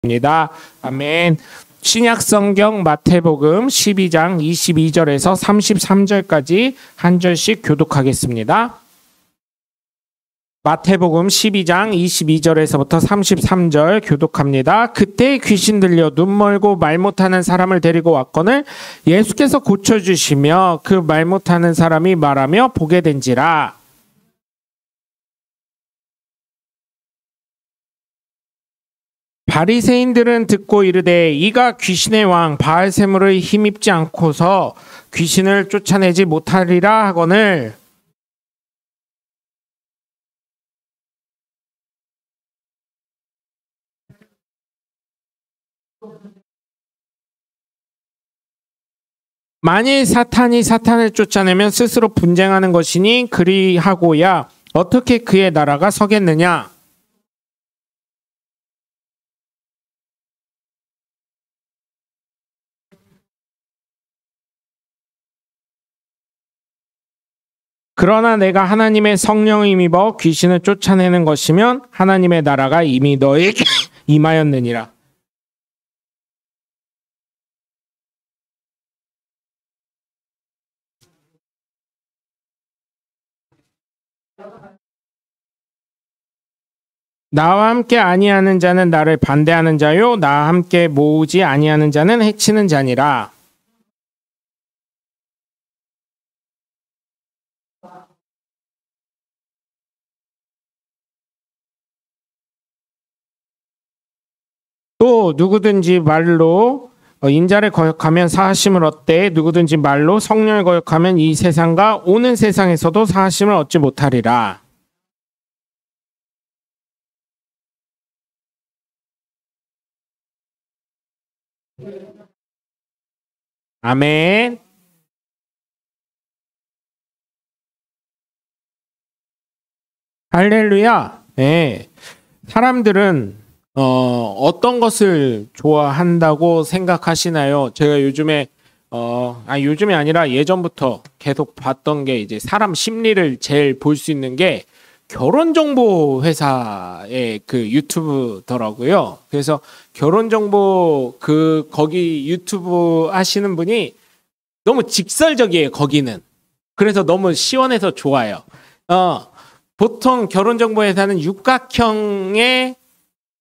입니다. 아멘. 신약성경 마태복음 12장 22절에서 33절까지 한 절씩 교독하겠습니다. 마태복음 12장 22절에서부터 33절 교독합니다. 그때 귀신 들려 눈 멀고 말 못하는 사람을 데리고 왔거늘 예수께서 고쳐주시며 그 말 못하는 사람이 말하며 보게 된지라. 바리새인들은 듣고 이르되 이가 귀신의 왕 바알세물을 힘입지 않고서 귀신을 쫓아내지 못하리라 하거늘 만일 사탄이 사탄을 쫓아내면 스스로 분쟁하는 것이니 그리하고야 어떻게 그의 나라가 서겠느냐. 그러나 내가 하나님의 성령을 힘입어 귀신을 쫓아내는 것이면 하나님의 나라가 이미 너에게 임하였느니라. 나와 함께 아니하는 자는 나를 반대하는 자요 나와 함께 모으지 아니하는 자는 해치는 자니라. 또 누구든지 말로 인자를 거역하면 사하심을 얻되 누구든지 말로 성령을 거역하면 이 세상과 오는 세상에서도 사하심을 얻지 못하리라. 아멘. 할렐루야. 네. 사람들은 어떤 것을 좋아한다고 생각하시나요? 제가 요즘에 요즘이 아니라 예전부터 계속 봤던 게 이제 사람 심리를 제일 볼 수 있는 게 결혼정보 회사의 그 유튜브더라고요. 그래서 결혼정보 거기 유튜브 하시는 분이 너무 직설적이에요, 거기는. 그래서 너무 시원해서 좋아요. 보통 결혼정보 회사는 육각형의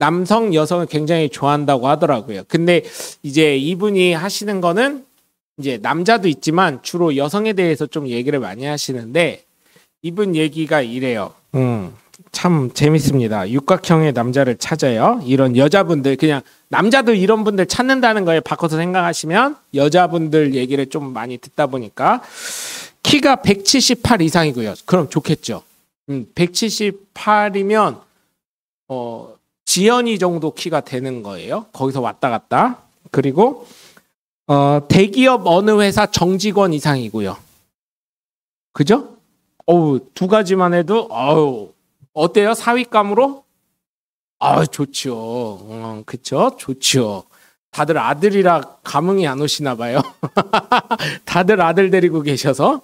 남성, 여성을 굉장히 좋아한다고 하더라고요. 근데 이제 이분이 하시는 거는 이제 남자도 있지만 주로 여성에 대해서 좀 얘기를 많이 하시는데 이분 얘기가 이래요. 참 재밌습니다. 육각형의 남자를 찾아요. 이런 여자분들, 그냥 남자도 이런 분들 찾는다는 거에 바꿔서 생각하시면 여자분들 얘기를 좀 많이 듣다 보니까 키가 178 이상이고요. 그럼 좋겠죠. 178이면 지연이 정도 키가 되는 거예요. 거기서 왔다 갔다. 그리고 대기업 어느 회사 정직원 이상이고요. 그죠? 두 가지만 해도 어때요? 사윗감으로? 좋죠. 그쵸? 좋죠. 다들 아들이라 감흥이 안 오시나 봐요. 다들 아들 데리고 계셔서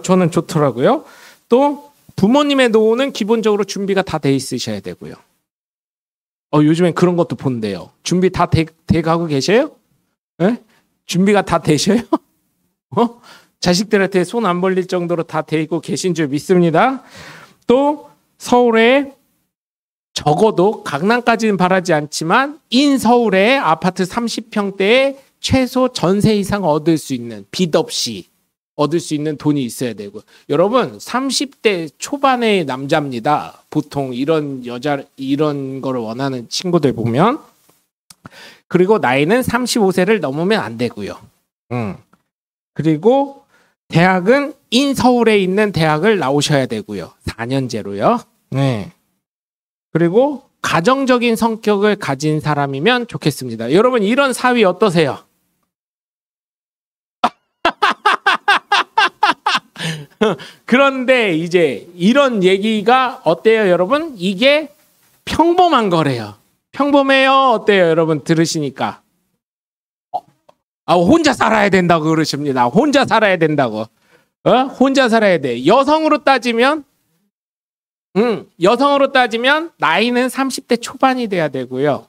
저는 좋더라고요. 또 부모님의 노후는 기본적으로 준비가 다 돼 있으셔야 되고요. 요즘엔 그런 것도 본대요. 준비 다 돼 가고 계셔요? 네? 준비가 다 되셔요? 자식들한테 손 안 벌릴 정도로 다 되고 계신 줄 믿습니다. 또 서울에 적어도 강남까지는 바라지 않지만 인서울에 아파트 30평대에 최소 전세 이상 얻을 수 있는, 빚 없이 얻을 수 있는 돈이 있어야 되고. 여러분 30대 초반의 남자입니다. 보통 이런 거를 원하는 친구들 보면. 그리고 나이는 35세를 넘으면 안 되고요. 그리고 대학은 인서울에 있는 대학을 나오셔야 되고요. 4년제로요. 네. 그리고 가정적인 성격을 가진 사람이면 좋겠습니다. 여러분 이런 사위 어떠세요? 그런데 이제 이런 얘기가 어때요, 여러분? 이게 평범한 거래요. 평범해요? 어때요, 여러분? 들으시니까. 혼자 살아야 된다고 그러십니다. 혼자 살아야 된다고. 혼자 살아야 돼. 여성으로 따지면 나이는 30대 초반이 돼야 되고요.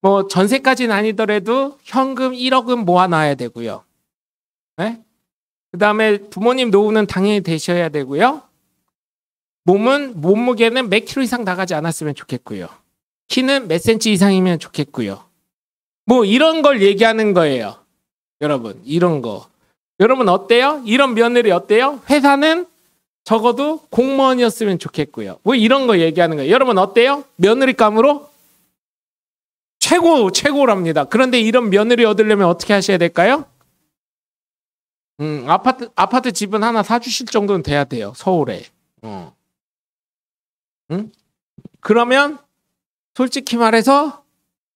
뭐 전세까지는 아니더라도 현금 1억은 모아놔야 되고요. 네? 그다음에 부모님 노후는 당연히 되셔야 되고요. 몸무게는 몇 킬로 이상 나가지 않았으면 좋겠고요. 키는 몇 센치 이상이면 좋겠고요. 뭐 이런 걸 얘기하는 거예요. 여러분, 이런 거. 여러분 어때요? 이런 며느리 어때요? 회사는 적어도 공무원이었으면 좋겠고요. 뭐 이런 거 얘기하는 거예요. 여러분 어때요? 며느리감으로 최고랍니다. 그런데 이런 며느리 얻으려면 어떻게 하셔야 될까요? 아파트 집은 하나 사주실 정도는 돼야 돼요. 서울에. 그러면 솔직히 말해서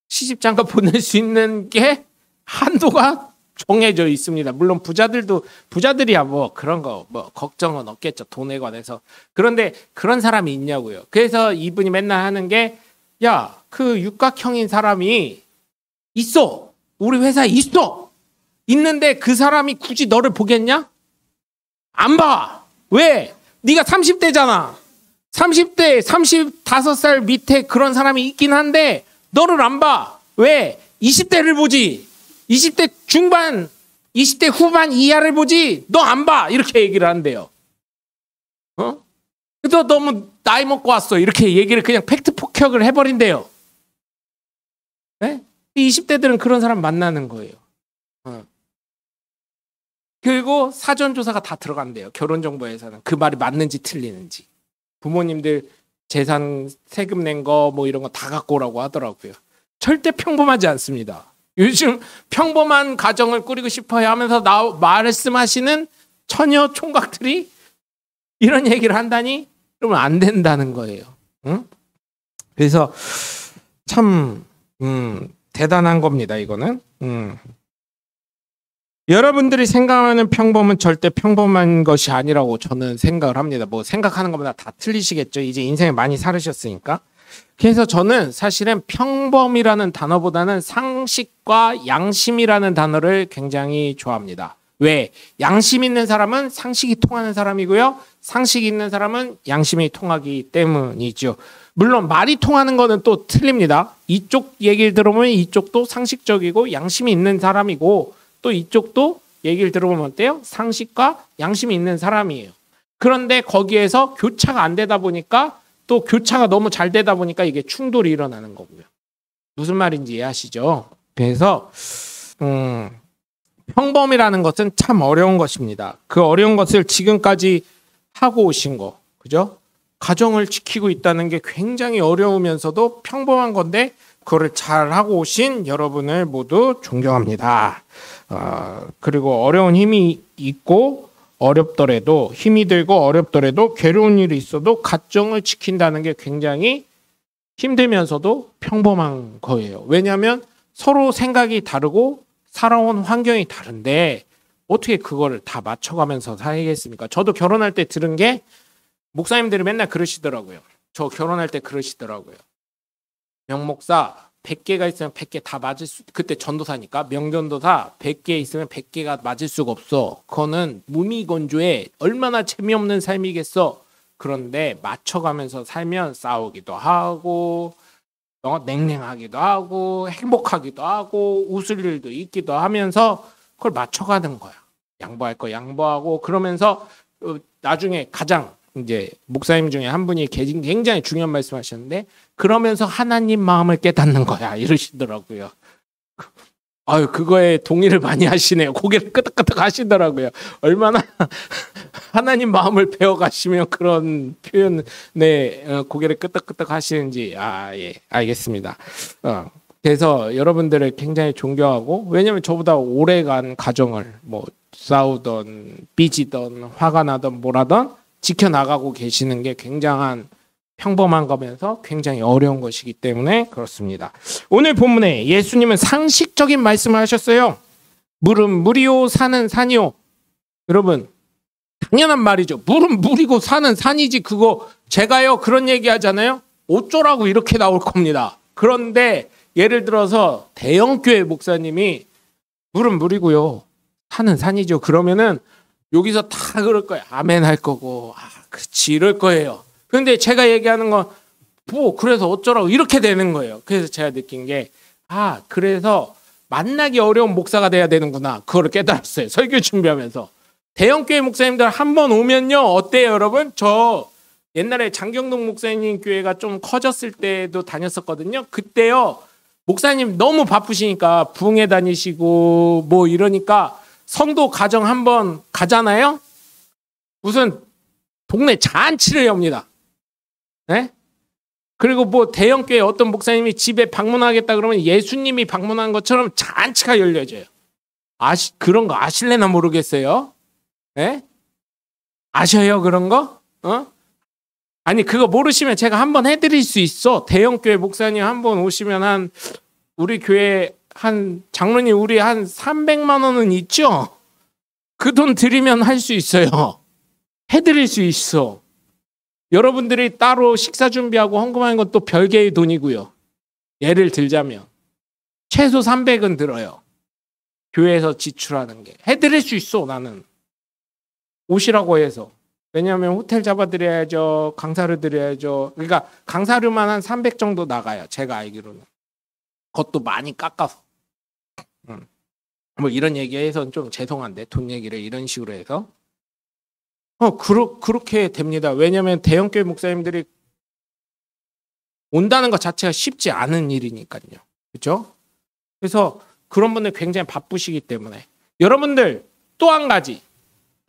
시집장가 보낼 수 있는 게 한도가 정해져 있습니다. 물론 부자들이야 뭐 그런 거 뭐 걱정은 없겠죠. 돈에 관해서. 그런데 그런 사람이 있냐고요. 그래서 이분이 맨날 하는 게 야, 그 육각형인 사람이 있어. 우리 회사에 있어. 있는데 그 사람이 굳이 너를 보겠냐? 안 봐. 왜? 네가 30대잖아. 30대, 35살 밑에 그런 사람이 있긴 한데 너를 안 봐. 왜? 20대를 보지. 20대 중반, 20대 후반 이하를 보지. 너 안 봐. 이렇게 얘기를 한대요. 그래서 너무 나이 먹고 왔어. 이렇게 얘기를 그냥 팩트 폭격을 해버린대요. 네? 20대들은 그런 사람 만나는 거예요. 그리고 사전조사가 다 들어간대요. 결혼정보회사는. 그 말이 맞는지 틀리는지. 부모님들 재산 세금 낸 거 뭐 이런 거 다 갖고 오라고 하더라고요. 절대 평범하지 않습니다. 요즘 평범한 가정을 꾸리고 싶어야 하면서 말씀하시는 처녀 총각들이 이런 얘기를 한다니 그러면 안 된다는 거예요. 응? 그래서 참 대단한 겁니다. 이거는. 여러분들이 생각하는 평범은 절대 평범한 것이 아니라고 저는 생각을 합니다. 뭐 생각하는 것보다 다 틀리시겠죠. 이제 인생을 많이 살으셨으니까. 그래서 저는 사실은 평범이라는 단어보다는 상식과 양심이라는 단어를 굉장히 좋아합니다. 왜? 양심 있는 사람은 상식이 통하는 사람이고요. 상식이 있는 사람은 양심이 통하기 때문이죠. 물론 말이 통하는 거는 또 틀립니다. 이쪽 얘기를 들어보면 이쪽도 상식적이고 양심이 있는 사람이고 또 이쪽도 얘기를 들어보면 어때요? 상식과 양심이 있는 사람이에요. 그런데 거기에서 교차가 안 되다 보니까 또 교차가 너무 잘 되다 보니까 이게 충돌이 일어나는 거고요. 무슨 말인지 이해하시죠? 그래서 평범이라는 것은 참 어려운 것입니다. 그 어려운 것을 지금까지 하고 오신 거, 그죠? 가정을 지키고 있다는 게 굉장히 어려우면서도 평범한 건데 그거를 잘 하고 오신 여러분을 모두 존경합니다. 그리고 어려운 힘이 있고 어렵더라도 힘이 들고 어렵더라도 괴로운 일이 있어도 가정을 지킨다는 게 굉장히 힘들면서도 평범한 거예요. 왜냐하면 서로 생각이 다르고 살아온 환경이 다른데 어떻게 그거를 다 맞춰가면서 살겠습니까? 저도 결혼할 때 들은 게 목사님들이 맨날 그러시더라고요. 저 결혼할 때 그러시더라고요. 명목사 100개가 있으면 100개 다 맞을 수, 그때 전도사니까 명전도사 100개 있으면 100개가 맞을 수가 없어. 그거는 무미건조해. 얼마나 재미없는 삶이겠어. 그런데 맞춰가면서 살면 싸우기도 하고 냉랭하기도 하고 행복하기도 하고 웃을 일도 있기도 하면서 그걸 맞춰가는 거야. 양보할 거 양보하고 그러면서 나중에 가장 이제 목사님 중에 한 분이 굉장히 중요한 말씀하셨는데 그러면서 하나님 마음을 깨닫는 거야 이러시더라고요. 아유 그거에 동의를 많이 하시네요. 고개를 끄덕끄덕 하시더라고요. 얼마나 하나님 마음을 배워가시면 그런 표현에 고개를 끄덕끄덕 하시는지 예 알겠습니다. 그래서 여러분들을 굉장히 존경하고 왜냐면 저보다 오래간 가정을 뭐 싸우던 삐지던 화가 나던 뭐라던 지켜나가고 계시는 게 굉장한 평범한 거면서 굉장히 어려운 것이기 때문에 그렇습니다. 오늘 본문에 예수님은 상식적인 말씀을 하셨어요. 물은 물이요 산은 산이요. 여러분 당연한 말이죠. 물은 물이고 산은 산이지 그거 제가요 그런 얘기 하잖아요. 어쩌라고 이렇게 나올 겁니다. 그런데 예를 들어서 대형교회 목사님이 물은 물이고요 산은 산이죠. 그러면은 여기서 다 그럴 거예요. 아멘 할 거고 그렇지 이럴 거예요. 그런데 제가 얘기하는 건 뭐 그래서 어쩌라고 이렇게 되는 거예요. 그래서 제가 느낀 게 그래서 만나기 어려운 목사가 돼야 되는구나. 그거를 깨달았어요. 설교 준비하면서. 대형교회 목사님들 한 번 오면요. 어때요, 여러분? 저 옛날에 장경동 목사님 교회가 좀 커졌을 때도 다녔었거든요. 그때요. 목사님 너무 바쁘시니까 부흥회 다니시고 뭐 이러니까 성도 가정 한 번 가잖아요. 무슨 동네 잔치를 엽니다. 네? 그리고 뭐 대형교회 어떤 목사님이 집에 방문하겠다 그러면 예수님이 방문한 것처럼 잔치가 열려져요. 그런 거 아실래나 모르겠어요. 네? 아셔요 그런 거? 아니 그거 모르시면 제가 한번 해드릴 수 있어. 대형교회 목사님 한번 오시면 우리 교회 장로님 우리 한 300만 원은 있죠? 그 돈 드리면 할 수 있어요. 해드릴 수 있어. 여러분들이 따로 식사 준비하고 헌금하는 건 또 별개의 돈이고요. 예를 들자면 최소 300은 들어요. 교회에서 지출하는 게. 해드릴 수 있어 나는. 오시라고 해서. 왜냐하면 호텔 잡아드려야죠. 강사료 드려야죠. 그러니까 강사료만 한 300 정도 나가요. 제가 알기로는. 그것도 많이 깎아서. 뭐 이런 얘기해서 좀 죄송한데 돈 얘기를 이런 식으로 해서. 그렇게 됩니다. 왜냐하면 대형교회 목사님들이 온다는 것 자체가 쉽지 않은 일이니까요. 그렇죠? 그래서 그런 분들 굉장히 바쁘시기 때문에 여러분들 또 한 가지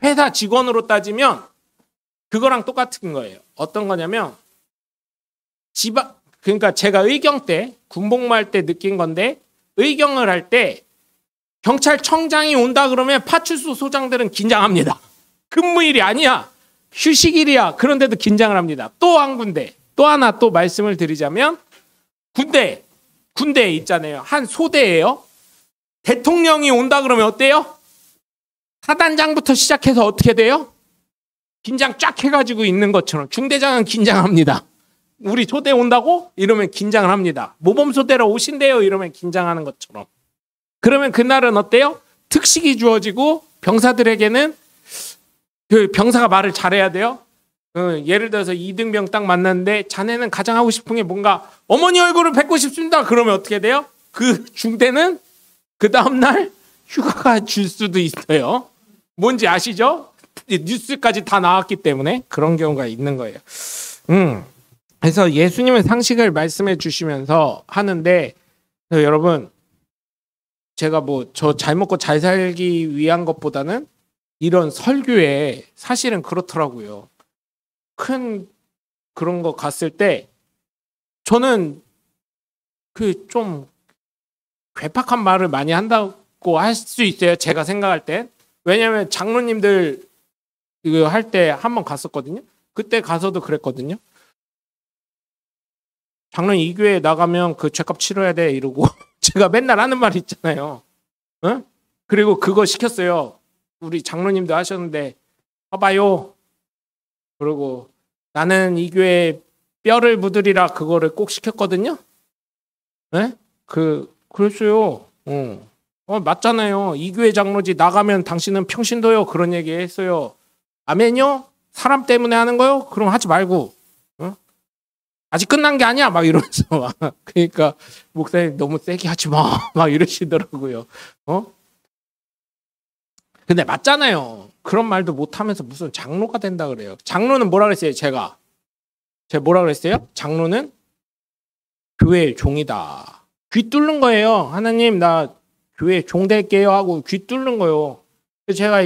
회사 직원으로 따지면 그거랑 똑같은 거예요. 어떤 거냐면 그러니까 제가 의경 때 군복무할 때 느낀 건데 의경을 할 때 경찰청장이 온다 그러면 파출소 소장들은 긴장합니다. 근무일이 아니야. 휴식일이야. 그런데도 긴장을 합니다. 또 한 군데. 또 하나 또 말씀을 드리자면 군대 있잖아요. 한 소대예요. 대통령이 온다 그러면 어때요? 사단장부터 시작해서 어떻게 돼요? 긴장 쫙 해가지고 있는 것처럼. 중대장은 긴장합니다. 우리 소대 온다고? 이러면 긴장을 합니다. 모범소대로 오신대요. 이러면 긴장하는 것처럼. 그러면 그날은 어때요? 특식이 주어지고 병사들에게는 그 병사가 말을 잘해야 돼요. 예를 들어서 이등병 딱 만났는데 자네는 가장 하고 싶은 게 뭔가 어머니 얼굴을 뵙고 싶습니다. 그러면 어떻게 돼요? 그 중대는 그 다음날 휴가가 줄 수도 있어요. 뭔지 아시죠? 뉴스까지 다 나왔기 때문에 그런 경우가 있는 거예요. 그래서 예수님은 상식을 말씀해 주시면서 하는데 여러분 제가 뭐 저 잘 먹고 잘 살기 위한 것보다는 이런 설교에 사실은 그렇더라고요. 큰 그런 거 갔을 때 저는 그 좀 괴팍한 말을 많이 한다고 할 수 있어요. 제가 생각할 때. 왜냐하면 장로님들 이거 할 때 한 번 갔었거든요. 그때 가서도 그랬거든요. 장로님 이 교회 나가면 그 죄값 치러야 돼 이러고 제가 맨날 하는 말 있잖아요. 그리고 그거 시켰어요. 우리 장로님도 하셨는데 봐봐요. 그리고 나는 이 교회 뼈를 묻으리라 그거를 꼭 시켰거든요. 네? 그랬어요. 맞잖아요. 이 교회 장로지 나가면 당신은 평신도요. 그런 얘기 했어요. 아멘요? 사람 때문에 하는 거요? 그럼 하지 말고. 아직 끝난 게 아니야. 막 이러면서 그러니까 목사님 너무 세게 하지 마. 막 이러시더라고요. 근데 맞잖아요. 그런 말도 못하면서 무슨 장로가 된다 그래요. 장로는 뭐라 그랬어요? 제가 뭐라 그랬어요? 장로는 교회의 종이다. 귀 뚫는 거예요. 하나님 나 교회 종 될게요 하고 귀 뚫는 거예요. 제가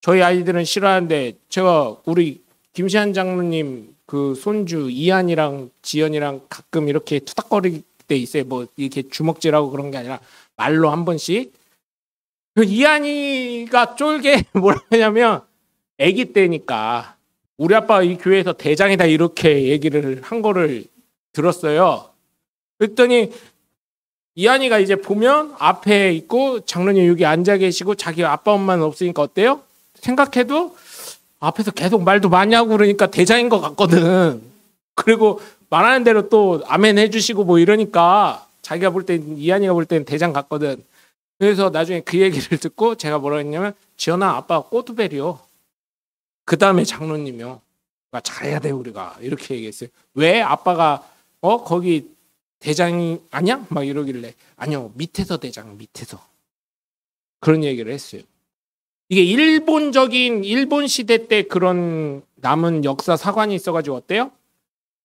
저희 아이들은 싫어하는데 제가 우리 김시한 장로님 그 손주 이한이랑 지연이랑 가끔 이렇게 투닥거릴 때 있어요. 뭐 이렇게 주먹질하고 그런 게 아니라 말로 한 번씩. 그 이한이가 쫄게 뭐라 하냐면 아기 때니까 우리 아빠가 이 교회에서 대장이다 이렇게 얘기를 한 거를 들었어요. 그랬더니 이한이가 이제 보면 앞에 있고 장로님 여기 앉아 계시고 자기 아빠 엄마는 없으니까 어때요? 생각해도 앞에서 계속 말도 많이 하고 그러니까 대장인 것 같거든. 그리고 말하는 대로 또 아멘 해주시고 뭐 이러니까 자기가 볼 땐 이한이가 볼 땐 대장 같거든. 그래서 나중에 그 얘기를 듣고 제가 뭐라 했냐면 지연아 아빠가 꼬드벨이요. 그 다음에 장로님이요. 잘해야 돼 우리가 이렇게 얘기했어요. 왜? 아빠가 거기 대장이 아니야? 막 이러길래 아니요, 밑에서 대장, 밑에서. 그런 얘기를 했어요. 이게 일본 시대 때 그런 남은 역사 사관이 있어가지고 어때요?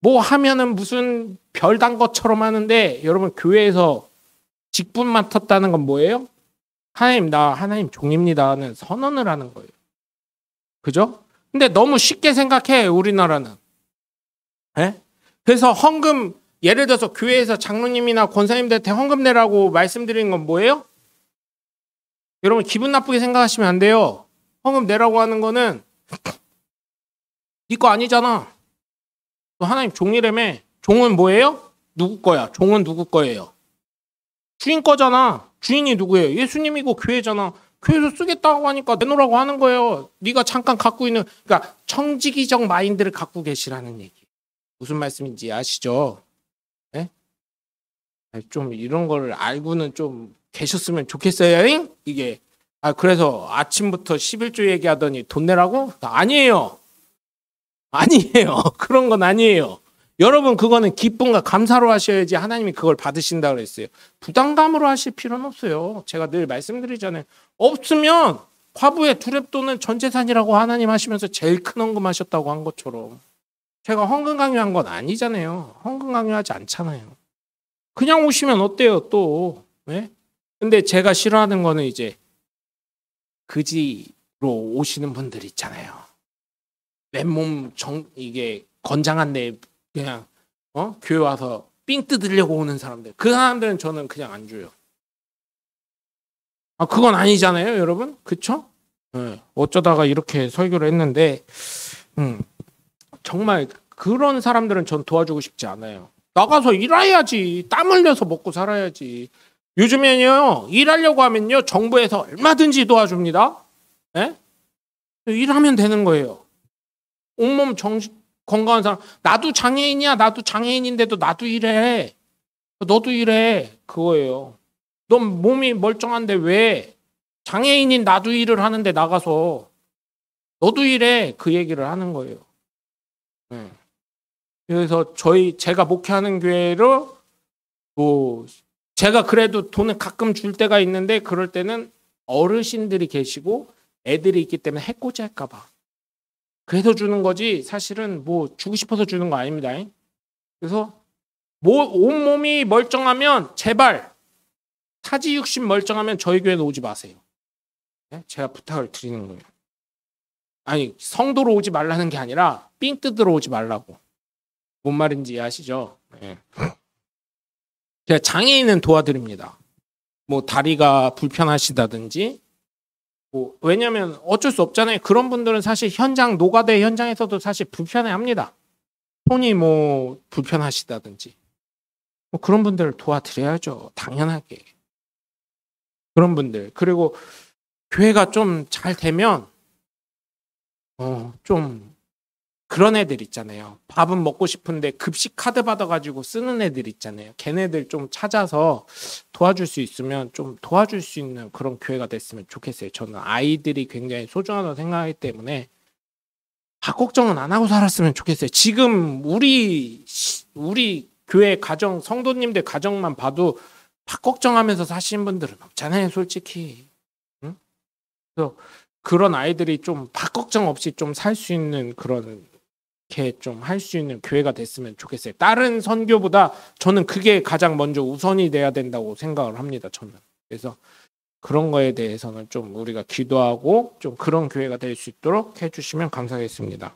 뭐 하면은 무슨 별단 것처럼 하는데, 여러분 교회에서 직분 맡았다는 건 뭐예요? 하나님, 나 하나님 종입니다는 선언을 하는 거예요. 그죠? 근데 너무 쉽게 생각해, 우리나라는. 예? 그래서 헌금, 예를 들어서 교회에서 장로님이나 권사님들한테 헌금 내라고 말씀드리는 건 뭐예요? 여러분 기분 나쁘게 생각하시면 안 돼요. 헌금 내라고 하는 거는 네 거 아니잖아. 너 하나님 종이라며. 종은 뭐예요? 누구 거야? 종은 누구 거예요? 주인 거잖아. 주인이 누구예요? 예수님이고 교회잖아. 교회에서 쓰겠다고 하니까 내놓으라고 하는 거예요. 네가 잠깐 갖고 있는, 그러니까 청지기적 마인드를 갖고 계시라는 얘기. 무슨 말씀인지 아시죠? 네? 좀 이런 걸 알고는 좀 계셨으면 좋겠어요. 이게. 그래서 아침부터 11조 얘기하더니 돈 내라고? 아니에요. 아니에요. 그런 건 아니에요. 여러분 그거는 기쁨과 감사로 하셔야지 하나님이 그걸 받으신다 그랬어요. 부담감으로 하실 필요는 없어요. 제가 늘 말씀드리잖아요. 없으면 과부의 두렙돈은 전 재산이라고 하나님 하시면서 제일 큰 헌금 하셨다고 한 것처럼. 제가 헌금 강요한 건 아니잖아요. 헌금 강요하지 않잖아요. 그냥 오시면 어때요 또. 네? 근데 제가 싫어하는 거는 이제 그지로 오시는 분들 있잖아요. 맨몸 이게 건장한데 그냥 교회 와서 삥 뜯으려고 오는 사람들. 그 사람들은 저는 그냥 안 줘요. 그건 아니잖아요, 여러분. 그쵸? 네. 어쩌다가 이렇게 설교를 했는데 정말 그런 사람들은 전 도와주고 싶지 않아요. 나가서 일해야지. 땀 흘려서 먹고 살아야지. 요즘에는요, 일하려고 하면요, 정부에서 얼마든지 도와줍니다. 네? 일하면 되는 거예요. 온몸 건강한 사람. 나도 장애인이야. 나도 장애인인데도 나도 일해. 너도 일해. 그거예요. 넌 몸이 멀쩡한데 왜 장애인인 나도 일을 하는데 나가서 너도 일해. 그 얘기를 하는 거예요. 네. 그래서 제가 목회하는 교회로 제가 그래도 돈을 가끔 줄 때가 있는데 그럴 때는 어르신들이 계시고 애들이 있기 때문에 해코지 할까 봐. 그래서 주는 거지 사실은 뭐 주고 싶어서 주는 거 아닙니다. 그래서 온몸이 멀쩡하면 제발 사지 육신 멀쩡하면 저희 교회는 오지 마세요. 제가 부탁을 드리는 거예요. 아니 성도로 오지 말라는 게 아니라 삥 뜯으러 오지 말라고. 뭔 말인지 아시죠? 네. 제가 장애인은 도와드립니다. 뭐 다리가 불편하시다든지 왜냐면 어쩔 수 없잖아요. 그런 분들은 사실 노가다 현장에서도 사실 불편해합니다. 손이 불편하시다든지 그런 분들을 도와드려야죠. 당연하게. 그런 분들. 그리고 교회가 좀 잘 되면 좀 그런 애들 있잖아요. 밥은 먹고 싶은데 급식 카드 받아가지고 쓰는 애들 있잖아요. 걔네들 좀 찾아서 도와줄 수 있으면 좀 도와줄 수 있는 그런 교회가 됐으면 좋겠어요. 저는 아이들이 굉장히 소중하다고 생각하기 때문에 밥 걱정은 안 하고 살았으면 좋겠어요. 지금 우리 교회 가정, 성도님들 가정만 봐도 밥 걱정하면서 사시는 분들은 없잖아요. 솔직히. 응? 그래서 그런 아이들이 좀 밥 걱정 없이 좀 살 수 있는 그런 좀 할 수 있는 교회가 됐으면 좋겠어요. 다른 선교보다 저는 그게 가장 먼저 우선이 돼야 된다고 생각을 합니다. 저는. 그래서 그런 거에 대해서는 좀 우리가 기도하고 좀 그런 교회가 될 수 있도록 해주시면 감사하겠습니다.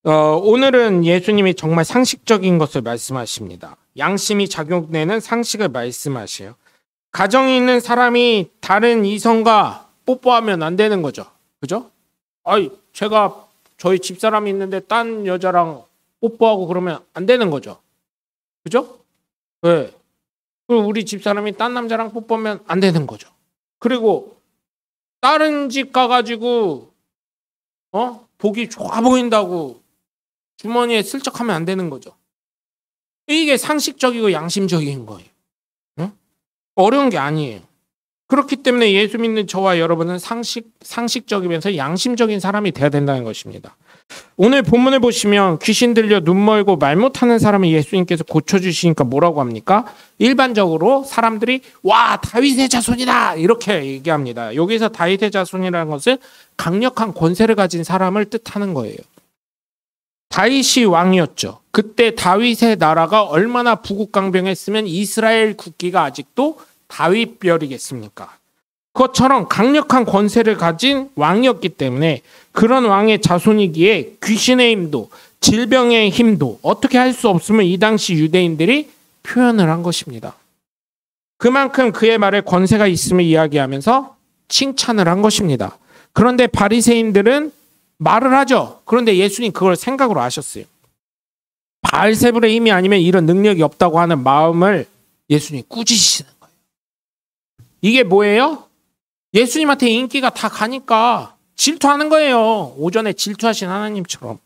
오늘은 예수님이 정말 상식적인 것을 말씀하십니다. 양심이 작용되는 상식을 말씀하셔요. 가정이 있는 사람이 다른 이성과 뽀뽀하면 안 되는 거죠. 그죠? 제가 저희 집사람이 있는데 딴 여자랑 뽀뽀하고 그러면 안 되는 거죠. 그죠? 네. 그리고 우리 집사람이 딴 남자랑 뽀뽀하면 안 되는 거죠. 그리고 다른 집 가가지고 보기 좋아 보인다고 주머니에 슬쩍 하면 안 되는 거죠. 이게 상식적이고 양심적인 거예요. 응? 어려운 게 아니에요. 그렇기 때문에 예수 믿는 저와 여러분은 상식적이면서 양심적인 사람이 돼야 된다는 것입니다. 오늘 본문을 보시면 귀신 들려 눈 멀고 말 못하는 사람을 예수님께서 고쳐주시니까 뭐라고 합니까? 일반적으로 사람들이 와 다윗의 자손이다 이렇게 얘기합니다. 여기서 다윗의 자손이라는 것은 강력한 권세를 가진 사람을 뜻하는 거예요. 다윗이 왕이었죠. 그때 다윗의 나라가 얼마나 부국강병했으면 이스라엘 국기가 아직도 다윗별이겠습니까? 그것처럼 강력한 권세를 가진 왕이었기 때문에 그런 왕의 자손이기에 귀신의 힘도 질병의 힘도 어떻게 할 수 없음을 이 당시 유대인들이 표현을 한 것입니다. 그만큼 그의 말에 권세가 있음을 이야기하면서 칭찬을 한 것입니다. 그런데 바리새인들은 말을 하죠. 그런데 예수님 그걸 생각으로 하셨어요. 바알세불의 힘이 아니면 이런 능력이 없다고 하는 마음을 예수님이 꾸짖으시는 거예요. 이게 뭐예요? 예수님한테 인기가 다 가니까 질투하는 거예요. 오전에 질투하신 하나님처럼.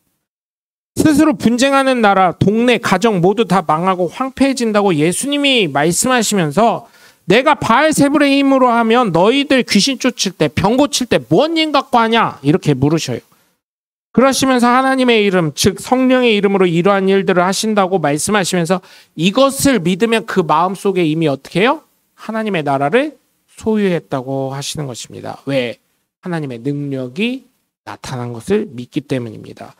스스로 분쟁하는 나라, 동네, 가정 모두 다 망하고 황폐해진다고 예수님이 말씀하시면서 내가 바알세불의 힘으로 하면 너희들 귀신 쫓을 때, 병 고칠 때 뭔 힘 갖고 하냐? 이렇게 물으셔요. 그러시면서 하나님의 이름, 즉 성령의 이름으로 이러한 일들을 하신다고 말씀하시면서 이것을 믿으면 그 마음속에 이미 어떻게 해요? 하나님의 나라를 소유했다고 하시는 것입니다. 왜? 하나님의 능력이 나타난 것을 믿기 때문입니다.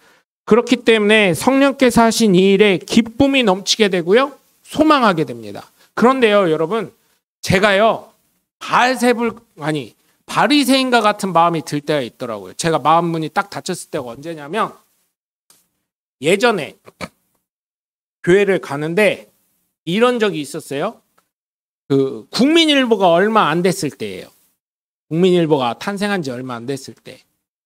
그렇기 때문에 성령께서 하신 이 일에 기쁨이 넘치게 되고요. 소망하게 됩니다. 그런데요, 여러분, 제가요, 바리새인과 같은 마음이 들 때가 있더라고요. 제가 마음 문이 딱 닫혔을 때가 언제냐면 예전에 교회를 가는데 이런 적이 있었어요. 그 국민일보가 얼마 안 됐을 때예요. 국민일보가 탄생한 지 얼마 안 됐을 때.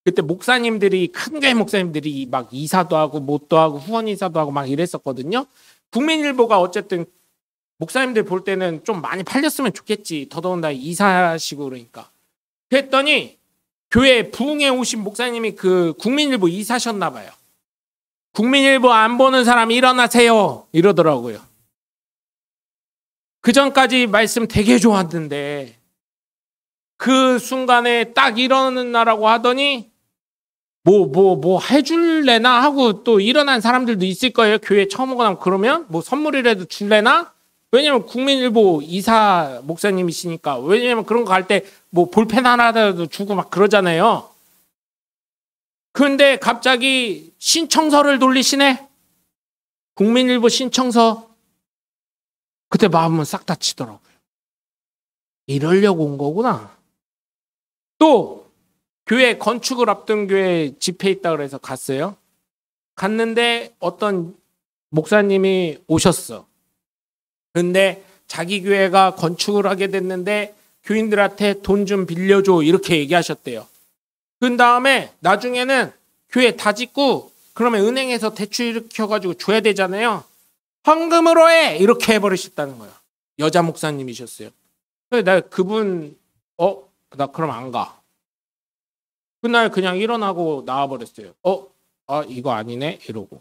그때 목사님들이 큰 교회 목사님들이 막 이사도 하고 못도 하고 후원 이사도 하고 막 이랬었거든요. 국민일보가 어쨌든 목사님들 볼 때는 좀 많이 팔렸으면 좋겠지. 더더군다나 이사시고 그러니까. 그랬더니 교회 부흥에 오신 목사님이 그 국민일보 이사셨나 봐요. 국민일보 안 보는 사람 일어나세요. 이러더라고요. 그 전까지 말씀 되게 좋았는데 그 순간에 딱 일어나라고 하더니 뭐 해줄래나 하고 또 일어난 사람들도 있을 거예요. 교회 처음 오거나 그러면 뭐 선물이라도 줄래나? 왜냐면 국민일보 이사 목사님이시니까. 왜냐면 그런 거 갈 때 뭐 볼펜 하나라도 주고 막 그러잖아요. 그런데 갑자기 신청서를 돌리시네. 국민일보 신청서. 그때 마음은 싹 다치더라고요. 이러려고 온 거구나. 또 교회 건축을 앞둔 교회 집회 있다 그래서 갔어요. 갔는데 어떤 목사님이 오셨어. 근데 자기 교회가 건축을 하게 됐는데 교인들한테 돈 좀 빌려줘 이렇게 얘기하셨대요. 그 다음에 나중에는 교회 다 짓고 그러면 은행에서 대출 일으켜가지고 줘야 되잖아요. 헌금으로 해! 이렇게 해버리셨다는 거예요. 여자 목사님이셨어요. 그래서 나 그분 나 그럼 안 가. 그날 그냥 일어나고 나와버렸어요. 이거 아니네 이러고.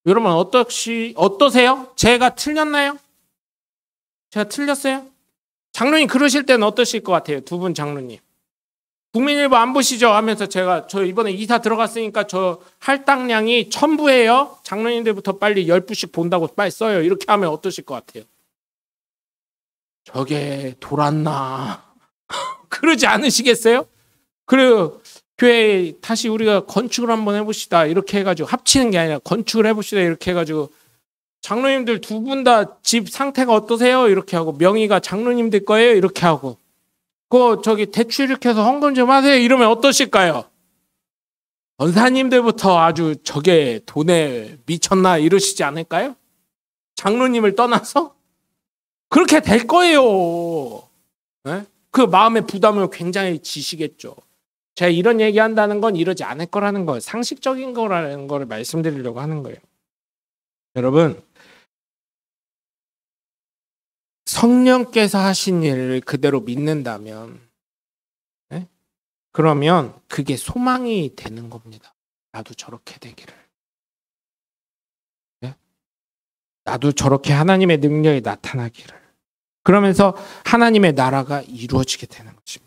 여러분 어떠세요? 제가 틀렸나요? 제가 틀렸어요? 장로님 그러실 때는 어떠실 것 같아요? 두 분 장로님. 국민일보 안 보시죠? 하면서 저 이번에 이사 들어갔으니까 저 할당량이 1000부예요. 장로님들부터 빨리 10부씩 본다고 빨리 써요. 이렇게 하면 어떠실 것 같아요? 저게 돌았나? 그러지 않으시겠어요? 그리고 교회 다시 우리가 건축을 한번 해봅시다. 이렇게 해가지고 합치는 게 아니라 건축을 해봅시다. 이렇게 해가지고 장로님들 두 분 다 집 상태가 어떠세요? 이렇게 하고 명의가 장로님들 거예요? 이렇게 하고 저기 대출 이렇게 해서 헌금 좀 하세요. 이러면 어떠실까요? 권사님들부터 아주 저게 돈에 미쳤나 이러시지 않을까요? 장로님을 떠나서? 그렇게 될 거예요. 네? 그 마음의 부담을 굉장히 지시겠죠. 제가 이런 얘기한다는 건 이러지 않을 거라는 거, 상식적인 거라는 거를 말씀드리려고 하는 거예요. 여러분, 성령께서 하신 일을 그대로 믿는다면, 네? 그러면 그게 소망이 되는 겁니다. 나도 저렇게 되기를. 네? 나도 저렇게 하나님의 능력이 나타나기를. 그러면서 하나님의 나라가 이루어지게 되는 것입니다.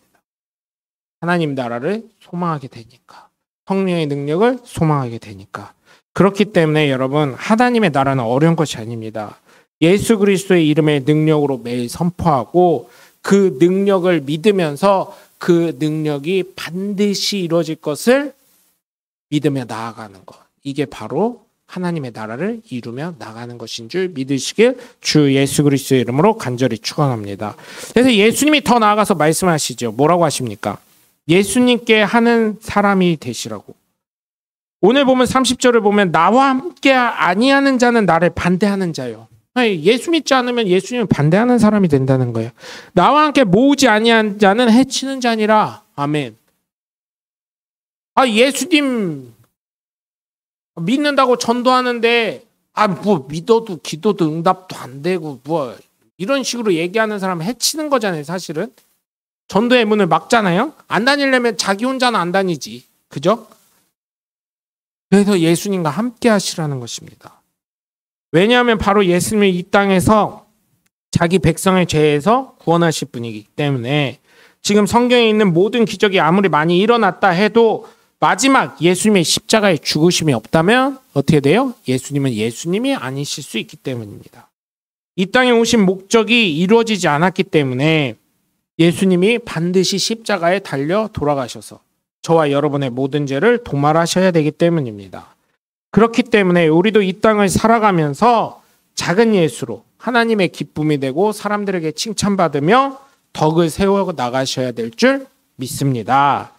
하나님 나라를 소망하게 되니까. 성령의 능력을 소망하게 되니까. 그렇기 때문에 여러분, 하나님의 나라는 어려운 것이 아닙니다. 예수 그리스도의 이름의 능력으로 매일 선포하고 그 능력을 믿으면서 그 능력이 반드시 이루어질 것을 믿으며 나아가는 것. 이게 바로 하나님의 나라를 이루며 나가는 것인 줄 믿으시길 주 예수 그리스도의 이름으로 간절히 축원합니다. 그래서 예수님이 더 나아가서 말씀하시죠. 뭐라고 하십니까? 예수님께 하는 사람이 되시라고. 오늘 보면 30절을 보면 나와 함께 아니하는 자는 나를 반대하는 자요. 예수 믿지 않으면 예수님을 반대하는 사람이 된다는 거예요. 나와 함께 모으지 아니한 자는 해치는 자니라. 아멘. 예수님 믿는다고 전도하는데 뭐 믿어도 기도도 응답도 안 되고 뭐 이런 식으로 얘기하는 사람 해치는 거잖아요. 사실은 전도의 문을 막잖아요. 안 다니려면 자기 혼자는 안 다니지. 그죠? 그래서 예수님과 함께 하시라는 것입니다. 왜냐하면 바로 예수님이 이 땅에서 자기 백성의 죄에서 구원하실 분이기 때문에 지금 성경에 있는 모든 기적이 아무리 많이 일어났다 해도 마지막 예수님의 십자가의 죽으심이 없다면 어떻게 돼요? 예수님은 예수님이 아니실 수 있기 때문입니다. 이 땅에 오신 목적이 이루어지지 않았기 때문에 예수님이 반드시 십자가에 달려 돌아가셔서 저와 여러분의 모든 죄를 도말하셔야 되기 때문입니다. 그렇기 때문에 우리도 이 땅을 살아가면서 작은 예수로 하나님의 기쁨이 되고 사람들에게 칭찬받으며 덕을 세워 나가셔야 될 줄 믿습니다.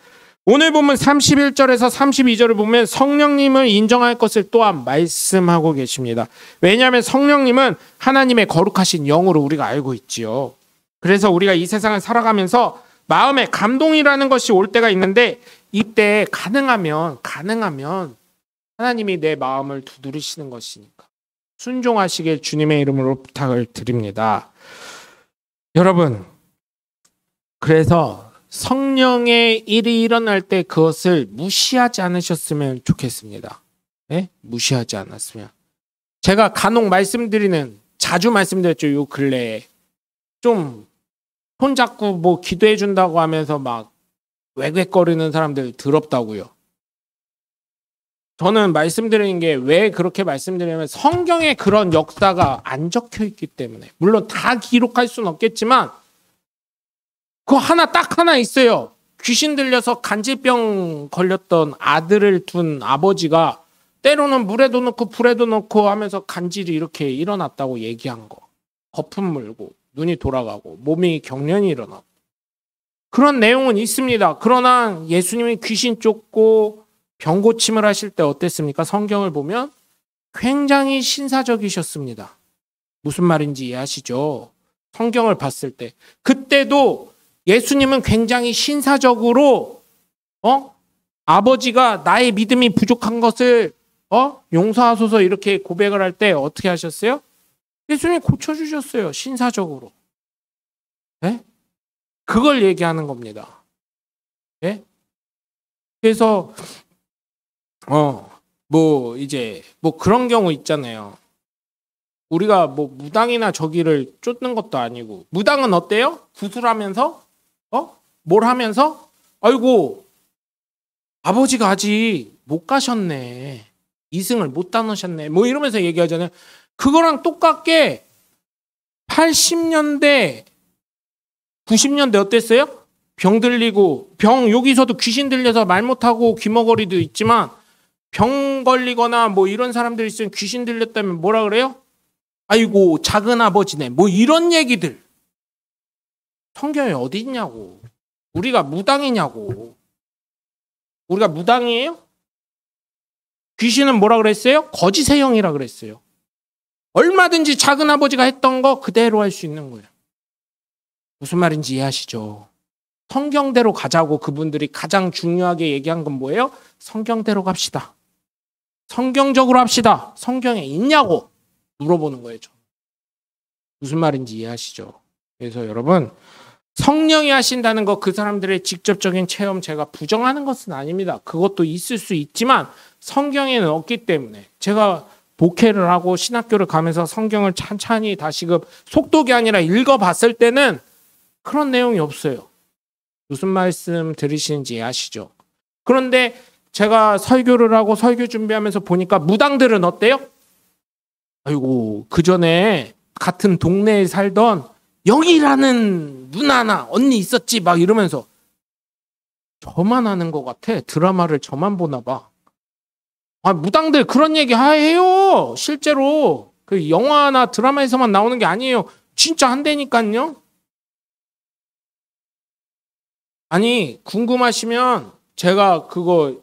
오늘 보면 31절에서 32절을 보면 성령님을 인정할 것을 또한 말씀하고 계십니다. 왜냐하면 성령님은 하나님의 거룩하신 영으로 우리가 알고 있지요. 그래서 우리가 이 세상을 살아가면서 마음에 감동이라는 것이 올 때가 있는데 이때 가능하면 하나님이 내 마음을 두드리시는 것이니까 순종하시길 주님의 이름으로 부탁을 드립니다. 여러분, 그래서 성령의 일이 일어날 때 그것을 무시하지 않으셨으면 좋겠습니다. 네? 무시하지 않았으면. 제가 간혹 자주 말씀드렸죠. 요 근래에 좀 손잡고 뭐 기도해 준다고 하면서 막 외괴거리는 사람들 더럽다고요. 저는 말씀드리는 게 왜 그렇게 말씀드리냐면 성경에 그런 역사가 안 적혀 있기 때문에. 물론 다 기록할 수는 없겠지만 그거 딱 하나 있어요. 귀신 들려서 간질병 걸렸던 아들을 둔 아버지가 때로는 물에도 넣고 불에도 넣고 하면서 간질이 이렇게 일어났다고 얘기한 거. 거품 물고 눈이 돌아가고 몸이 경련이 일어나고 그런 내용은 있습니다. 그러나 예수님이 귀신 쫓고 병 고침을 하실 때 어땠습니까? 성경을 보면 굉장히 신사적이셨습니다. 무슨 말인지 이해하시죠? 성경을 봤을 때 그때도 예수님은 굉장히 신사적으로 아버지가 나의 믿음이 부족한 것을 용서하소서 이렇게 고백을 할 때 어떻게 하셨어요? 예수님이 고쳐주셨어요. 신사적으로. 네? 그걸 얘기하는 겁니다. 네? 그래서 뭐 그런 경우 있잖아요. 우리가 뭐 무당이나 저기를 쫓는 것도 아니고 무당은 어때요? 구슬하면서 뭘 하면서 아이고 아버지가 아직 못 가셨네. 이승을 못 다누셨네. 뭐 이러면서 얘기하잖아요. 그거랑 똑같게 80년대 90년대 어땠어요? 병 들리고 여기서도 귀신 들려서 말 못하고 귀머거리도 있지만 병 걸리거나 뭐 이런 사람들 있으면 귀신 들렸다면 뭐라 그래요? 아이고 작은 아버지네. 뭐 이런 얘기들. 성경에 어디 있냐고. 우리가 무당이냐고. 우리가 무당이에요? 귀신은 뭐라 그랬어요? 거짓의 영이라 그랬어요. 얼마든지 작은 아버지가 했던 거 그대로 할 수 있는 거예요. 무슨 말인지 이해하시죠? 성경대로 가자고 그분들이 가장 중요하게 얘기한 건 뭐예요? 성경대로 갑시다. 성경적으로 합시다. 성경에 있냐고 물어보는 거예요. 무슨 말인지 이해하시죠? 그래서 여러분 성령이 하신다는 거 그 사람들의 직접적인 체험 제가 부정하는 것은 아닙니다. 그것도 있을 수 있지만 성경에는 없기 때문에 제가 목회를 하고 신학교를 가면서 성경을 찬찬히 다시금 속독이 아니라 읽어봤을 때는 그런 내용이 없어요. 무슨 말씀 들으시는지 아시죠? 그런데 제가 설교를 하고 설교 준비하면서 보니까 무당들은 어때요? 아이고, 그 전에 같은 동네에 살던 영이라는 누나나 언니 있었지 막 이러면서 저만 하는 것 같아. 드라마를 저만 보나 봐. 아, 무당들 그런 얘기 해요. 실제로 그 영화나 드라마에서만 나오는 게 아니에요. 진짜 한다니까요. 아니, 궁금하시면 제가 그거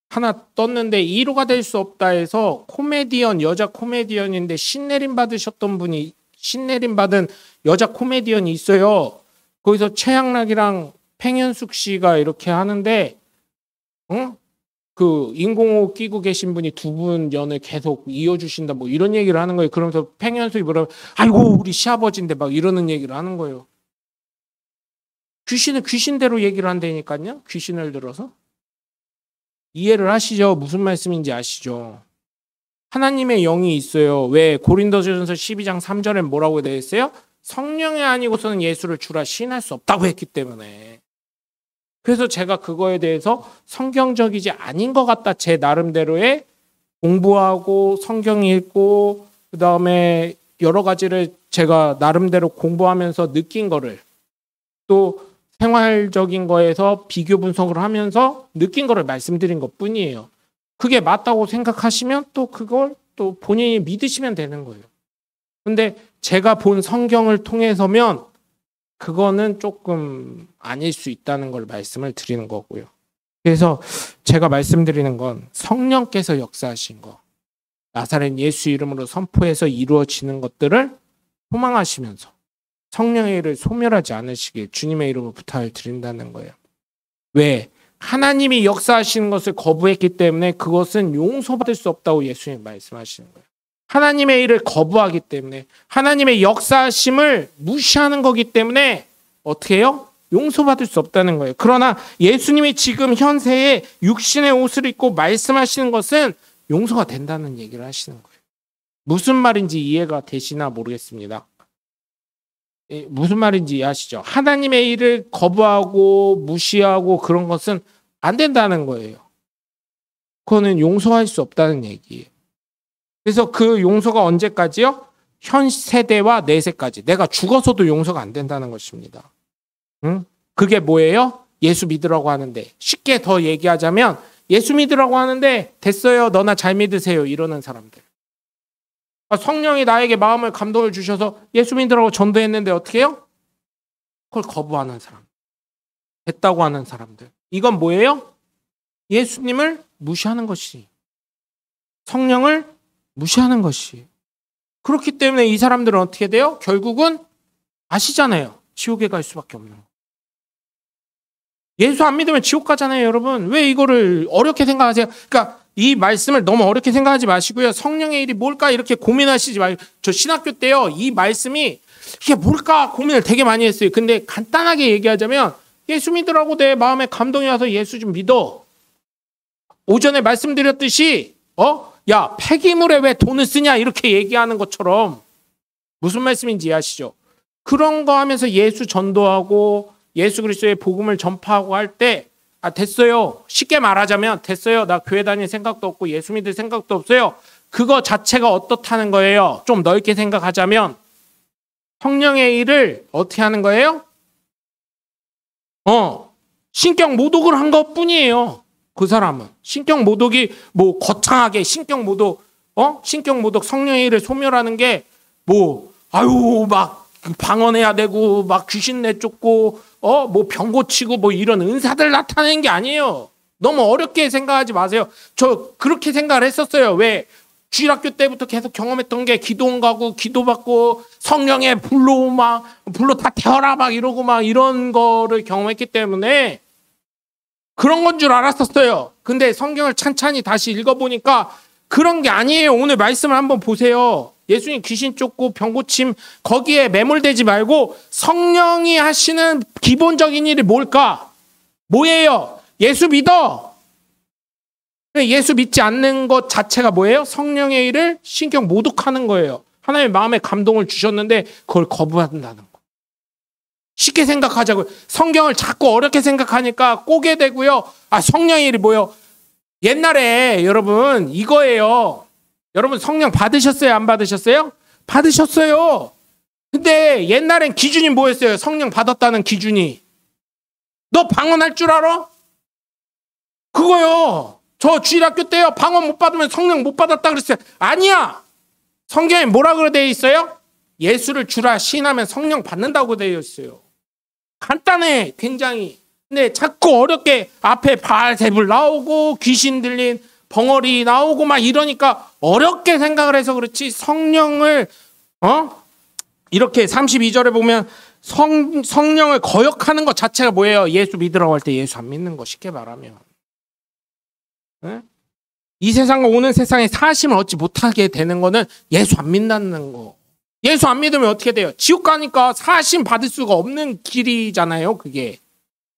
하나 떴는데 1호가 될 수 없다 해서 코미디언, 여자 코미디언인데 신내림 받으셨던 분이, 신내림 받은 여자 코미디언이 있어요. 거기서 최양락이랑 팽현숙 씨가 이렇게 하는데, 그 인공호흡 끼고 계신 분이 두 분 연애 계속 이어주신다 뭐 이런 얘기를 하는 거예요. 그러면서 팽현숙이 뭐라고, 아이고 우리 시아버지인데 막 이러는 얘기를 하는 거예요. 귀신은 귀신대로 얘기를 한다니까요. 귀신을 들어서. 이해를 하시죠? 무슨 말씀인지 아시죠? 하나님의 영이 있어요. 왜 고린도전서 12장 3절에 뭐라고 되어 있어요? 성령이 아니고서는 예수를 주라 시인할 수 없다고 했기 때문에. 그래서 제가 그거에 대해서 성경적이지 아닌 것 같다. 제 나름대로의 공부하고 성경 읽고 그다음에 여러 가지를 제가 나름대로 공부하면서 느낀 거를 또 생활적인 거에서 비교 분석을 하면서 느낀 거를 말씀드린 것 뿐이에요. 그게 맞다고 생각하시면 또 그걸 또 본인이 믿으시면 되는 거예요. 근데 제가 본 성경을 통해서면 그거는 조금 아닐 수 있다는 걸 말씀을 드리는 거고요. 그래서 제가 말씀드리는 건 성령께서 역사하신 거, 나사렛 예수 이름으로 선포해서 이루어지는 것들을 소망하시면서 성령의 일을 소멸하지 않으시길 주님의 이름으로 부탁을 드린다는 거예요. 왜? 하나님이 역사하시는 것을 거부했기 때문에 그것은 용서받을 수 없다고 예수님 말씀하시는 거예요. 하나님의 일을 거부하기 때문에 하나님의 역사하심을 무시하는 거기 때문에 어떻게 해요? 용서받을 수 없다는 거예요. 그러나 예수님이 지금 현세에 육신의 옷을 입고 말씀하시는 것은 용서가 된다는 얘기를 하시는 거예요. 무슨 말인지 이해가 되시나 모르겠습니다. 무슨 말인지 이해하시죠? 하나님의 일을 거부하고 무시하고 그런 것은 안 된다는 거예요. 그거는 용서할 수 없다는 얘기예요. 그래서 그 용서가 언제까지요? 현 세대와 내세까지. 내가 죽어서도 용서가 안 된다는 것입니다. 그게 뭐예요? 예수 믿으라고 하는데, 쉽게 더 얘기하자면 예수 믿으라고 하는데 됐어요, 너나 잘 믿으세요 이러는 사람들. 성령이 나에게 마음을 감동을 주셔서 예수 믿으라고 전도했는데 어떻게 해요? 그걸 거부하는 사람, 됐다고 하는 사람들. 이건 뭐예요? 예수님을 무시하는 것이, 성령을 무시하는 것이. 그렇기 때문에 이 사람들은 어떻게 돼요? 결국은 아시잖아요. 지옥에 갈 수밖에 없는 거. 예수 안 믿으면 지옥 가잖아요, 여러분. 왜 이거를 어렵게 생각하세요? 그러니까 이 말씀을 너무 어렵게 생각하지 마시고요. 성령의 일이 뭘까 이렇게 고민하시지 말고. 저 신학교 때요, 이 말씀이 이게 뭘까 고민을 되게 많이 했어요. 근데 간단하게 얘기하자면 예수 믿으라고 내 마음에 감동이 와서 예수 좀 믿어. 오전에 말씀드렸듯이 야, 폐기물에 왜 돈을 쓰냐 이렇게 얘기하는 것처럼 무슨 말씀인지 이해하시죠? 그런 거 하면서 예수 전도하고 예수 그리스도의 복음을 전파하고 할 때 됐어요. 쉽게 말하자면 됐어요. 나 교회 다닐 생각도 없고 예수 믿을 생각도 없어요. 그거 자체가 어떻다는 거예요? 좀 넓게 생각하자면 성령의 일을 어떻게 하는 거예요? 신격 모독을 한 것뿐이에요. 그 사람은 신격 모독이 뭐 거창하게 신격 모독 성령의 일을 소멸하는 게 뭐 막 방언해야 되고 막 귀신 내쫓고 뭐 병 고치고 뭐 이런 은사들 나타내는 게 아니에요. 너무 어렵게 생각하지 마세요. 저 그렇게 생각을 했었어요. 왜? 주일학교 때부터 계속 경험했던 게 기도원 가고 기도받고 성령의 불로 다 태워라 막 이러고 막 이런 거를 경험했기 때문에 그런 건 줄 알았었어요. 근데 성경을 찬찬히 다시 읽어보니까 그런 게 아니에요. 오늘 말씀을 한번 보세요. 예수님 귀신 쫓고 병 고침 거기에 매몰되지 말고 성령이 하시는 기본적인 일이 뭘까? 뭐예요? 예수 믿어. 예수 믿지 않는 것 자체가 뭐예요? 성령의 일을 신격 모독하는 거예요. 하나님의 마음에 감동을 주셨는데 그걸 거부한다는 거. 쉽게 생각하자고요. 성경을 자꾸 어렵게 생각하니까 꼬게 되고요. 성령의 일이 뭐예요? 옛날에 여러분 이거예요. 여러분 성령 받으셨어요? 안 받으셨어요? 받으셨어요. 근데 옛날엔 기준이 뭐였어요? 성령 받았다는 기준이. 너 방언할 줄 알아? 그거요. 저 주일학교 때요. 방언 못 받으면 성령 못 받았다 그랬어요. 아니야. 성경에 뭐라 되어 있어요? 예수를 주라 시인하면 성령 받는다고 되어 있어요. 간단해 굉장히. 근데 자꾸 어렵게 앞에 바알세불 나오고 귀신 들린 벙어리 나오고 막 이러니까 어렵게 생각을 해서 그렇지 성령을 이렇게 32절에 보면 성령을 거역하는 것 자체가 뭐예요? 예수 믿으라고 할 때 예수 안 믿는 거 쉽게 말하면. 네? 이 세상과 오는 세상에 사심을 얻지 못하게 되는 거는 예수 안 믿는 거. 예수 안 믿으면 어떻게 돼요? 지옥 가니까 사심 받을 수가 없는 길이잖아요. 그게.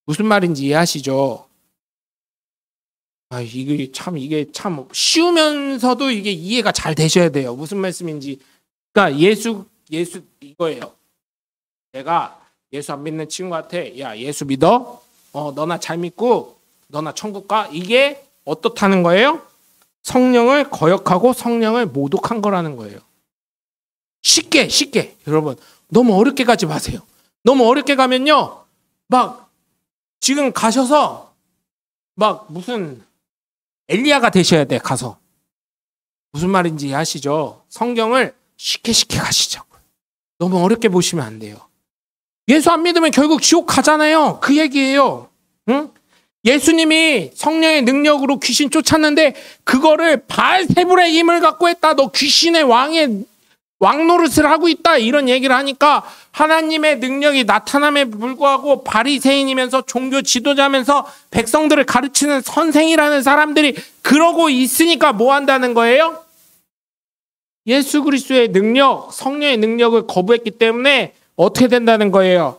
무슨 말인지 이해하시죠? 이게 참 쉬우면서도 이게 이해가 잘 되셔야 돼요. 무슨 말씀인지. 그러니까 예수 이거예요. 내가 예수 안 믿는 친구한테 야 예수 믿어? 너나 잘 믿고 너나 천국 가? 이게 어떻다는 거예요? 성령을 거역하고 성령을 모독한 거라는 거예요. 쉽게 여러분 너무 어렵게 가지 마세요. 너무 어렵게 가면요 막 지금 가셔서 막 무슨 엘리야가 되셔야 돼. 가서 무슨 말인지 아시죠? 성경을 쉽게 가시자고요. 너무 어렵게 보시면 안 돼요. 예수 안 믿으면 결국 지옥 가잖아요. 그 얘기예요. 응? 예수님이 성령의 능력으로 귀신 쫓았는데 그거를 바알세불의 힘을 갖고 했다. 너 귀신의 왕 노릇을 하고 있다. 이런 얘기를 하니까 하나님의 능력이 나타남에 불구하고 바리새인이면서 종교 지도자면서 백성들을 가르치는 선생이라는 사람들이 그러고 있으니까 뭐 한다는 거예요? 예수 그리스도의 능력, 성령의 능력을 거부했기 때문에 어떻게 된다는 거예요?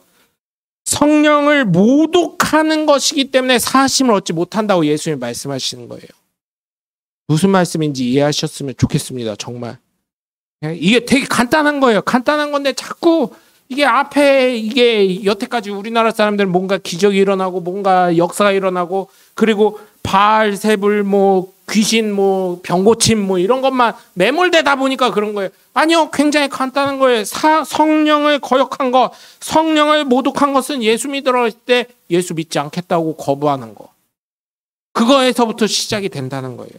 성령을 모독하는 것이기 때문에 사심을 얻지 못한다고 예수님이 말씀하시는 거예요. 무슨 말씀인지 이해하셨으면 좋겠습니다. 정말. 이게 되게 간단한 거예요. 간단한 건데 자꾸 이게 앞에 이게 여태까지 우리나라 사람들은 뭔가 기적이 일어나고 뭔가 역사가 일어나고 그리고 바알세불 귀신 병고침 이런 것만 매몰되다 보니까 그런 거예요. 아니요. 굉장히 간단한 거예요. 성령을 거역한 것, 성령을 모독한 것은 예수 믿으라고 할 때 예수 믿지 않겠다고 거부하는 거. 그거에서부터 시작이 된다는 거예요.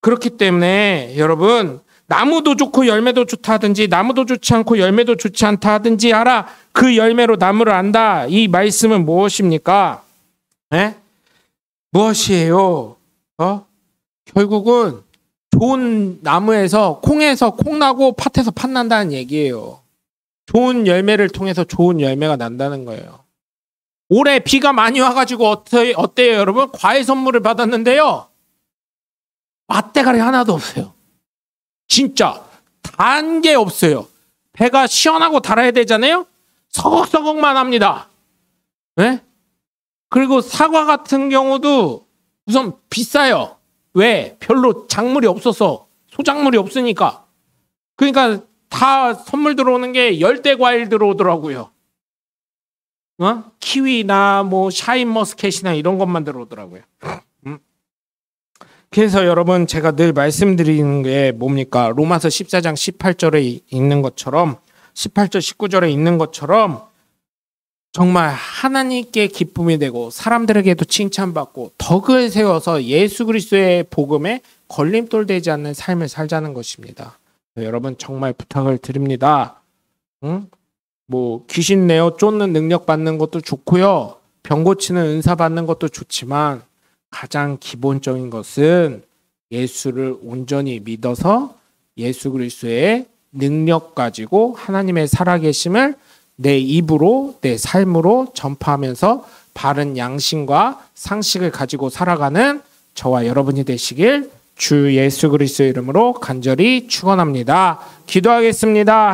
그렇기 때문에 여러분 나무도 좋고 열매도 좋다 하든지 나무도 좋지 않고 열매도 좋지 않다 하든지 알아. 그 열매로 나무를 안다. 이 말씀은 무엇입니까? 네? 무엇이에요? 결국은 좋은 나무에서 콩에서 콩 나고 팥에서 팥 난다는 얘기예요. 좋은 열매를 통해서 좋은 열매가 난다는 거예요. 올해 비가 많이 와가지고 어때요 여러분? 과일 선물을 받았는데요. 맛대가리 하나도 없어요. 진짜 단 게 없어요. 배가 시원하고 달아야 되잖아요. 서걱서걱만 합니다. 네? 그리고 사과 같은 경우도 우선 비싸요. 왜? 별로 작물이 없어서 소작물이 없으니까. 그러니까 다 선물 들어오는 게 열대 과일 들어오더라고요. 키위나 샤인머스켓이나 이런 것만 들어오더라고요. 그래서 여러분 제가 늘 말씀드리는 게 뭡니까? 로마서 14장 18절에 있는 것처럼 18절 19절에 있는 것처럼 정말 하나님께 기쁨이 되고 사람들에게도 칭찬받고 덕을 세워서 예수 그리스도의 복음에 걸림돌 되지 않는 삶을 살자는 것입니다. 여러분 정말 부탁을 드립니다. 귀신 내어 쫓는 능력 받는 것도 좋고요. 병 고치는 은사 받는 것도 좋지만 가장 기본적인 것은 예수를 온전히 믿어서 예수 그리스도의 능력 가지고 하나님의 살아계심을 내 입으로 내 삶으로 전파하면서 바른 양심과 상식을 가지고 살아가는 저와 여러분이 되시길 주 예수 그리스도의 이름으로 간절히 축원합니다. 기도하겠습니다.